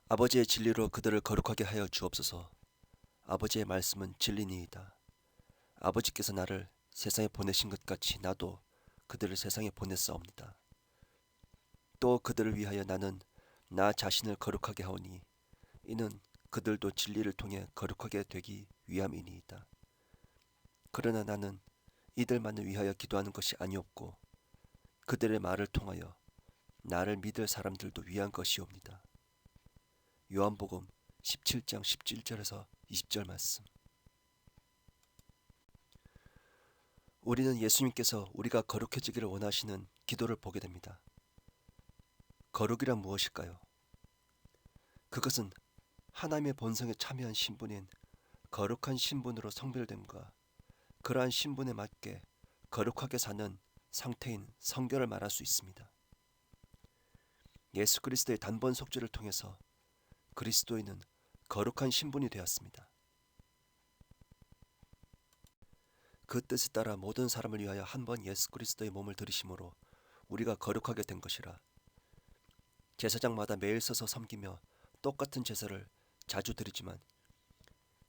아버지의 진리로 그들을 거룩하게 하여 주옵소서. 아버지의 말씀은 진리니이다. 아버지께서 나를 세상에 보내신 것 같이 나도 그들을 세상에 보냈사옵니다. 또 그들을 위하여 나는 나 자신을 거룩하게 하오니 이는 그들도 진리를 통해 거룩하게 되기 위함이니이다. 그러나 나는 이들만을 위하여 기도하는 것이 아니었고 그들의 말을 통하여 나를 믿을 사람들도 위한 것이옵니다. 요한복음 17장 17절에서 20절 말씀. 우리는 예수님께서 우리가 거룩해지기를 원하시는 기도를 보게 됩니다. 거룩이란 무엇일까요? 그것은 하나님의 본성에 참여한 신분인 거룩한 신분으로 성별됨과 그러한 신분에 맞게 거룩하게 사는 상태인 성결을 말할 수 있습니다. 예수 그리스도의 단번 속죄를 통해서 그리스도인은 거룩한 신분이 되었습니다. 그 뜻에 따라 모든 사람을 위하여 한 번 예수 그리스도의 몸을 들이심으로 우리가 거룩하게 된 것이라. 제사장마다 매일 서서 섬기며 똑같은 제사를 자주 드리지만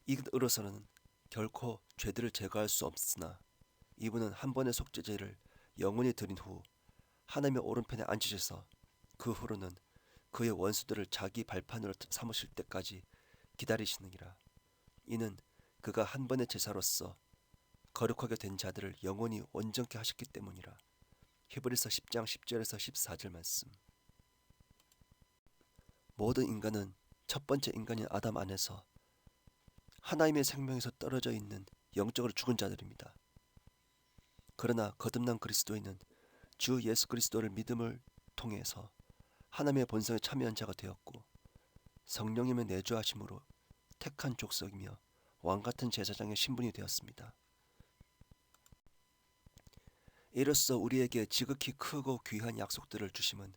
이것으로서는 결코 죄들을 제거할 수 없으나 이분은 한 번의 속죄제를 영원히 드린 후 하나님의 오른편에 앉으셔서 그 후로는 그의 원수들을 자기 발판으로 삼으실 때까지 기다리시느니라. 이는 그가 한 번의 제사로서 거룩하게 된 자들을 영원히 온전케 하셨기 때문이라. 히브리서 10장 10절에서 14절 말씀. 모든 인간은 첫 번째 인간인 아담 안에서 하나님의 생명에서 떨어져 있는 영적으로 죽은 자들입니다. 그러나 거듭난 그리스도인은 주 예수 그리스도를 믿음을 통해서 하나님의 본성에 참여한 자가 되었고 성령님의 내주하심으로 택한 족속이며 왕같은 제사장의 신분이 되었습니다. 이로써 우리에게 지극히 크고 귀한 약속들을 주심은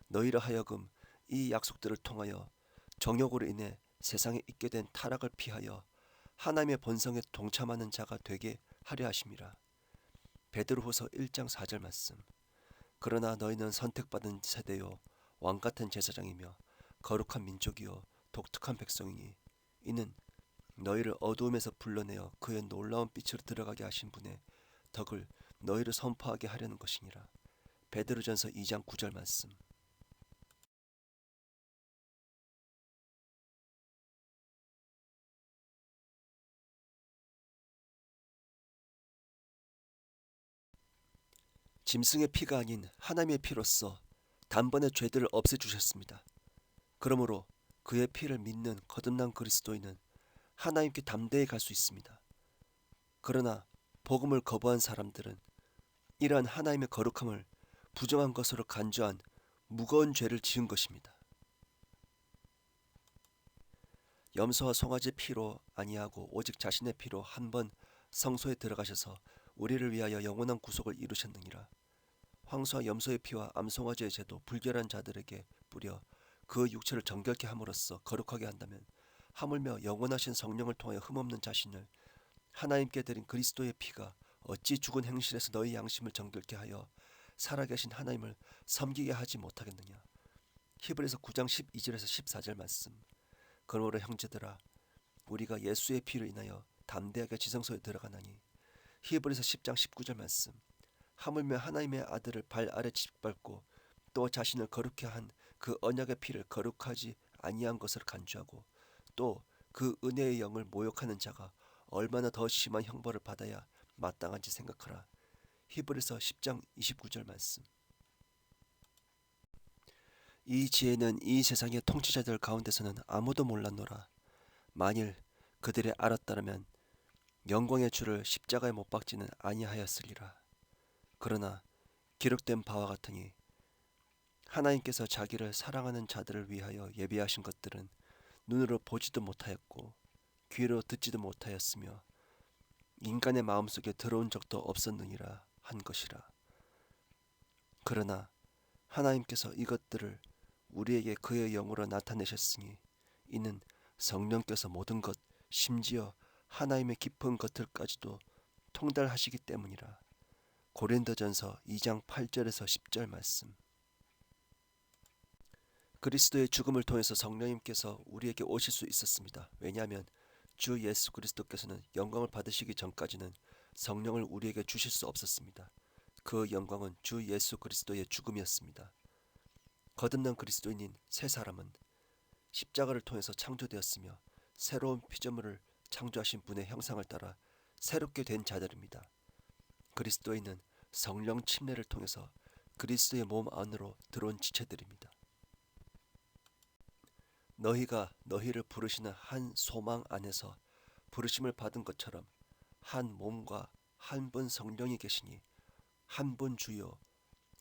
너희로 하여금 이 약속들을 통하여 정욕으로 인해 세상에 있게 된 타락을 피하여 하나님의 본성에 동참하는 자가 되게 하려 하심이라. 베드로후서 1장 4절 말씀. 그러나 너희는 선택받은 세대요 왕같은 제사장이며 거룩한 민족이요 독특한 백성이니 이는 너희를 어두움에서 불러내어 그의 놀라운 빛으로 들어가게 하신 분의 덕을 너희를 선포하게 하려는 것이니라. 베드로전서 2장 9절 말씀. 짐승의 피가 아닌 하나님의 피로써 단번에 죄들을 없애주셨습니다. 그러므로 그의 피를 믿는 거듭난 그리스도인은 하나님께 담대히 갈 수 있습니다. 그러나 복음을 거부한 사람들은 이러한 하나님의 거룩함을 부정한 것으로 간주한 무거운 죄를 지은 것입니다. 염소와 송아지 피로 아니하고 오직 자신의 피로 한 번 성소에 들어가셔서 우리를 위하여 영원한 구속을 이루셨느니라. 황소와 염소의 피와 암송아지의 제도 불결한 자들에게 뿌려 그 육체를 정결케 함으로써 거룩하게 한다면 하물며 영원하신 성령을 통하여 흠없는 자신을 하나님께 드린 그리스도의 피가 어찌 죽은 행실에서 너희 양심을 정결케 하여 살아계신 하나님을 섬기게 하지 못하겠느냐. 히브리서 9장 12절에서 14절 말씀. 그러므로 형제들아 우리가 예수의 피로 인하여 담대하게 지성소에 들어가나니. 히브리서 10장 19절 말씀. 하물며 하나님의 아들을 발 아래 짓밟고 또 자신을 거룩케 한 그 언약의 피를 거룩하지 아니한 것을 간주하고 또 그 은혜의 영을 모욕하는 자가 얼마나 더 심한 형벌을 받아야 마땅한지 생각하라. 히브리서 10장 29절 말씀. 이 지혜는 이 세상의 통치자들 가운데서는 아무도 몰랐노라. 만일 그들이 알았다면 영광의 주를 십자가에 못 박지는 아니하였으리라. 그러나 기록된 바와 같으니 하나님께서 자기를 사랑하는 자들을 위하여 예비하신 것들은 눈으로 보지도 못하였고 귀로 듣지도 못하였으며 인간의 마음속에 들어온 적도 없었느니라 한 것이라. 그러나 하나님께서 이것들을 우리에게 그의 영으로 나타내셨으니 이는 성령께서 모든 것 심지어 하나님의 깊은 것들까지도 통달하시기 때문이라. 고린도전서 2장 8절에서 10절 말씀. 그리스도의 죽음을 통해서 성령님께서 우리에게 오실 수 있었습니다. 왜냐하면 주 예수 그리스도께서는 영광을 받으시기 전까지는 성령을 우리에게 주실 수 없었습니다. 그 영광은 주 예수 그리스도의 죽음이었습니다. 거듭난 그리스도인인 새 사람은 십자가를 통해서 창조되었으며 새로운 피조물을 창조하신 분의 형상을 따라 새롭게 된 자들입니다. 그리스도인은 성령 침례를 통해서 그리스도의 몸 안으로 들어온 지체들입니다. 너희가 너희를 부르시는 한 소망 안에서 부르심을 받은 것처럼 한 몸과 한 분 성령이 계시니 한 분 주요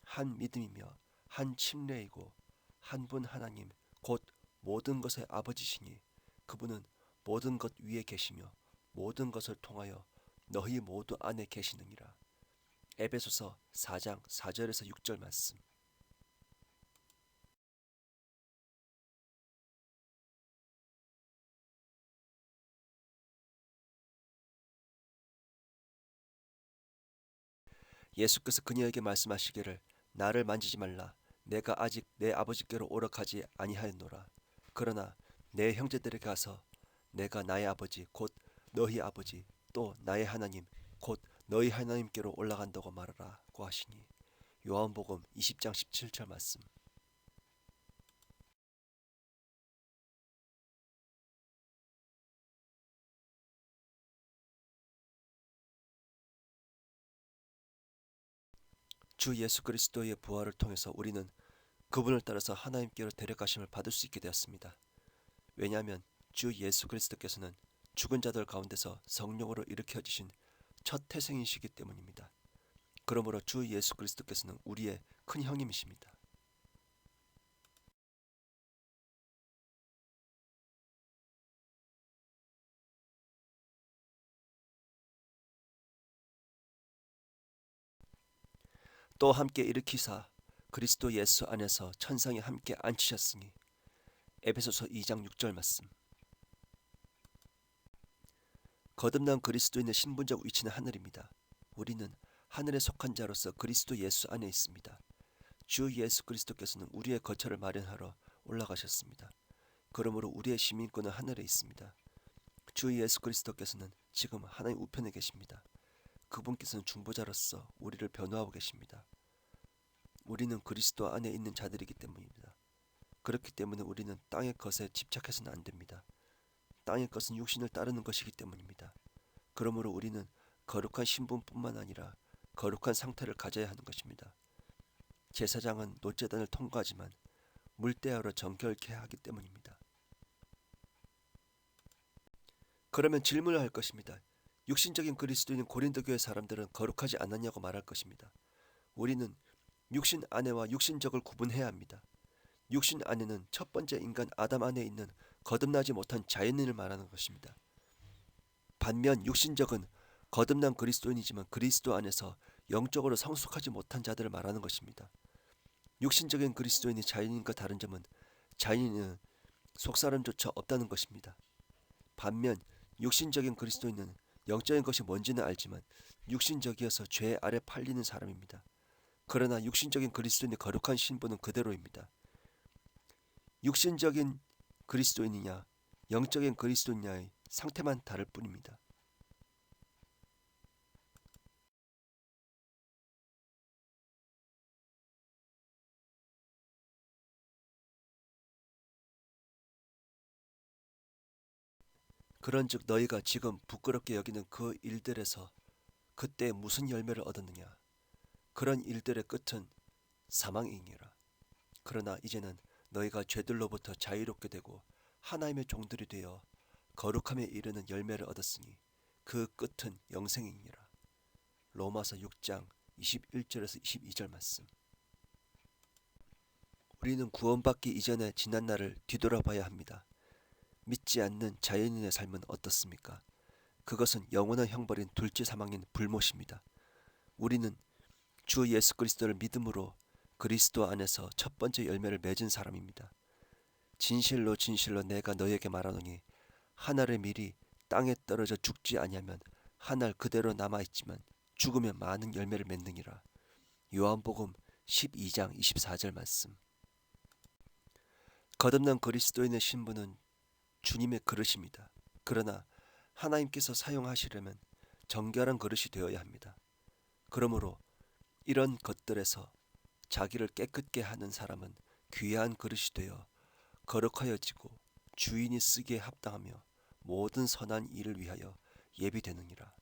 한 믿음이며 한 침례이고 한 분 하나님 곧 모든 것의 아버지시니 그분은 모든 것 위에 계시며 모든 것을 통하여 너희 모두 안에 계시느니라. 에베소서 4장 4절에서 6절 말씀. 예수께서 그녀에게 말씀하시기를 나를 만지지 말라. 내가 아직 내 아버지께로 오락하지 아니하였노라. 그러나 내 형제들에게 가서 내가 나의 아버지 곧 너희 아버지 또 나의 하나님 곧 너희 하나님께로 올라간다고 말하라고 하시니. 요한복음 20장 17절 말씀. 주 예수 그리스도의 부활을 통해서 우리는 그분을 따라서 하나님께로 데려가심을 받을 수 있게 되었습니다. 왜냐하면 주 예수 그리스도께서는 죽은 자들 가운데서 성령으로 일으켜지신 첫 태생이시기 때문입니다. 그러므로 주 예수 그리스도께서는 우리의 큰 형님이십니다. 또 함께 일으키사 그리스도 예수 안에서 천상에 함께 앉히셨으니. 에베소서 2장 6절 말씀. 거듭난 그리스도인의 신분적 위치는 하늘입니다. 우리는 하늘에 속한 자로서 그리스도 예수 안에 있습니다. 주 예수 그리스도께서는 우리의 거처를 마련하러 올라가셨습니다. 그러므로 우리의 시민권은 하늘에 있습니다. 주 예수 그리스도께서는 지금 하나님 우편에 계십니다. 그분께서는 중보자로서 우리를 변호하고 계십니다. 우리는 그리스도 안에 있는 자들이기 때문입니다. 그렇기 때문에 우리는 땅의 것에 집착해서는 안 됩니다. 땅의 것은 육신을 따르는 것이기 때문입니다. 그러므로 우리는 거룩한 신분뿐만 아니라 거룩한 상태를 가져야 하는 것입니다. 제사장은 노제단을 통과하지만 물대하러 정결케 하기 때문입니다. 그러면 질문을 할 것입니다. 육신적인 그리스도인 고린도 교회 사람들은 거룩하지 않았냐고 말할 것입니다. 우리는 육신 안에와 육신적을 구분해야 합니다. 육신 안에는 첫 번째 인간 아담 안에 있는 거듭나지 못한 자연인을 말하는 것입니다. 반면 육신적은 거듭난 그리스도인이지만 그리스도 안에서 영적으로 성숙하지 못한 자들을 말하는 것입니다. 육신적인 그리스도인이 자연인과 다른 점은 자연인은 속사람조차 없다는 것입니다. 반면 육신적인 그리스도인은 영적인 것이 뭔지는 알지만 육신적이어서 죄 아래 팔리는 사람입니다. 그러나 육신적인 그리스도인의 거룩한 신분은 그대로입니다. 육신적인 그리스도인이냐 영적인 그리스도인냐의 상태만 다를 뿐입니다. 그런즉 너희가 지금 부끄럽게 여기는 그 일들에서 그때 무슨 열매를 얻었느냐. 그런 일들의 끝은 사망이니라. 그러나 이제는 너희가 죄들로부터 자유롭게 되고 하나님의 종들이 되어 거룩함에 이르는 열매를 얻었으니 그 끝은 영생이니라. 로마서 6장 21절에서 22절 말씀. 우리는 구원받기 이전의 지난 날을 뒤돌아봐야 합니다. 믿지 않는 자연인의 삶은 어떻습니까? 그것은 영원한 형벌인 둘째 사망인 불못입니다. 우리는 주 예수 그리스도를 믿음으로 그리스도 안에서 첫 번째 열매를 맺은 사람입니다. 진실로 진실로 내가 너희에게 말하노니 한 알의 밀이 땅에 떨어져 죽지 아니하면 한 알 그대로 남아있지만 죽으면 많은 열매를 맺느니라. 요한복음 12장 24절 말씀. 거듭난 그리스도인의 신분은 주님의 그릇입니다. 그러나 하나님께서 사용하시려면 정결한 그릇이 되어야 합니다. 그러므로 이런 것들에서 자기를 깨끗게 하는 사람은 귀한 그릇이 되어 거룩하여지고 주인이 쓰기에 합당하며 모든 선한 일을 위하여 예비되느니라.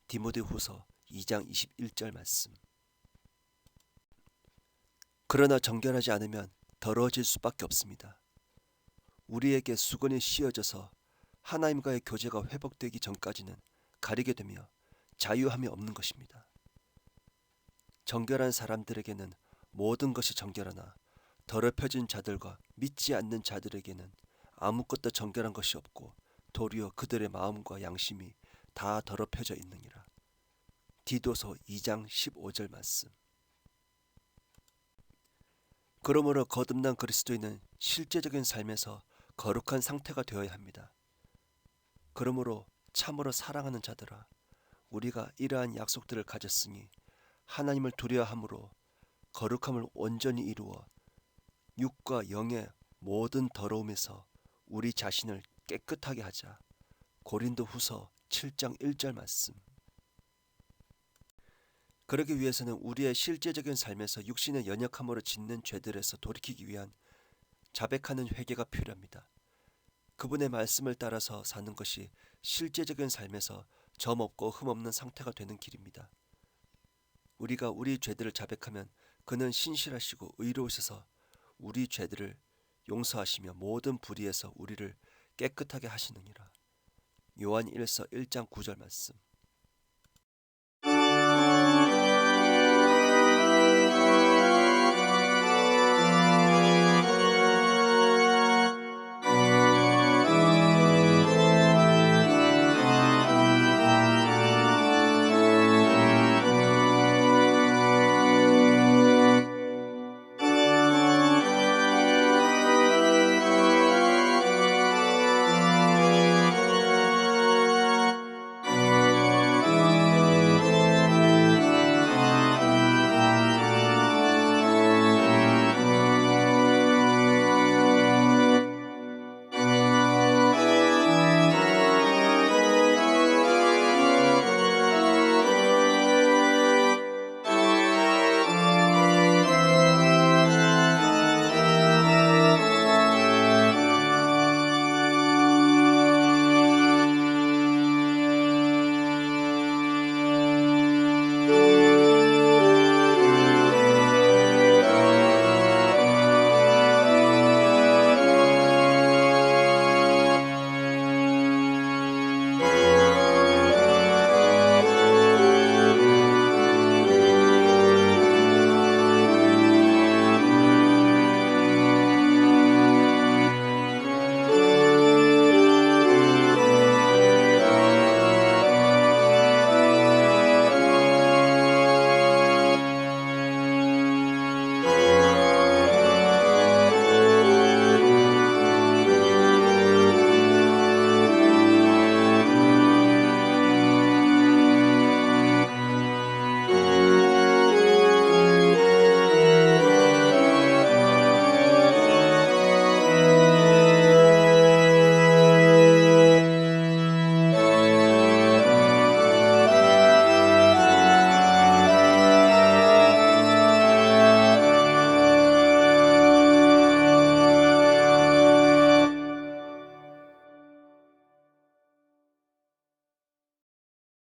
디모데후서 2장 21절 말씀. 그러나 정결하지 않으면 더러워질 수밖에 없습니다. 우리에게 수건이 씌어져서 하나님과의 교제가 회복되기 전까지는 가리게 되며 자유함이 없는 것입니다. 정결한 사람들에게는 모든 것이 정결하나 더럽혀진 자들과 믿지 않는 자들에게는 아무것도 정결한 것이 없고 도리어 그들의 마음과 양심이 다 더럽혀져 있느니라. 디도서 2장 15절 말씀. 그러므로 거듭난 그리스도인은 실제적인 삶에서 거룩한 상태가 되어야 합니다. 그러므로 참으로 사랑하는 자들아, 우리가 이러한 약속들을 가졌으니 하나님을 두려워함으로 거룩함을 온전히 이루어 육과 영의 모든 더러움에서 우리 자신을 깨끗하게 하자. 고린도후서 7장 1절 말씀. 그러기 위해서는 우리의 실제적인 삶에서 육신의 연약함으로 짓는 죄들에서 돌이키기 위한 자백하는 회개가 필요합니다. 그분의 말씀을 따라서 사는 것이 실제적인 삶에서 점없고 흠없는 상태가 되는 길입니다. 우리가 우리 죄들을 자백하면 그는 신실하시고 의로우셔서 우리 죄들을 용서하시며 모든 불의에서 우리를 깨끗하게 하시느니라. 요한 1서 1장 9절 말씀.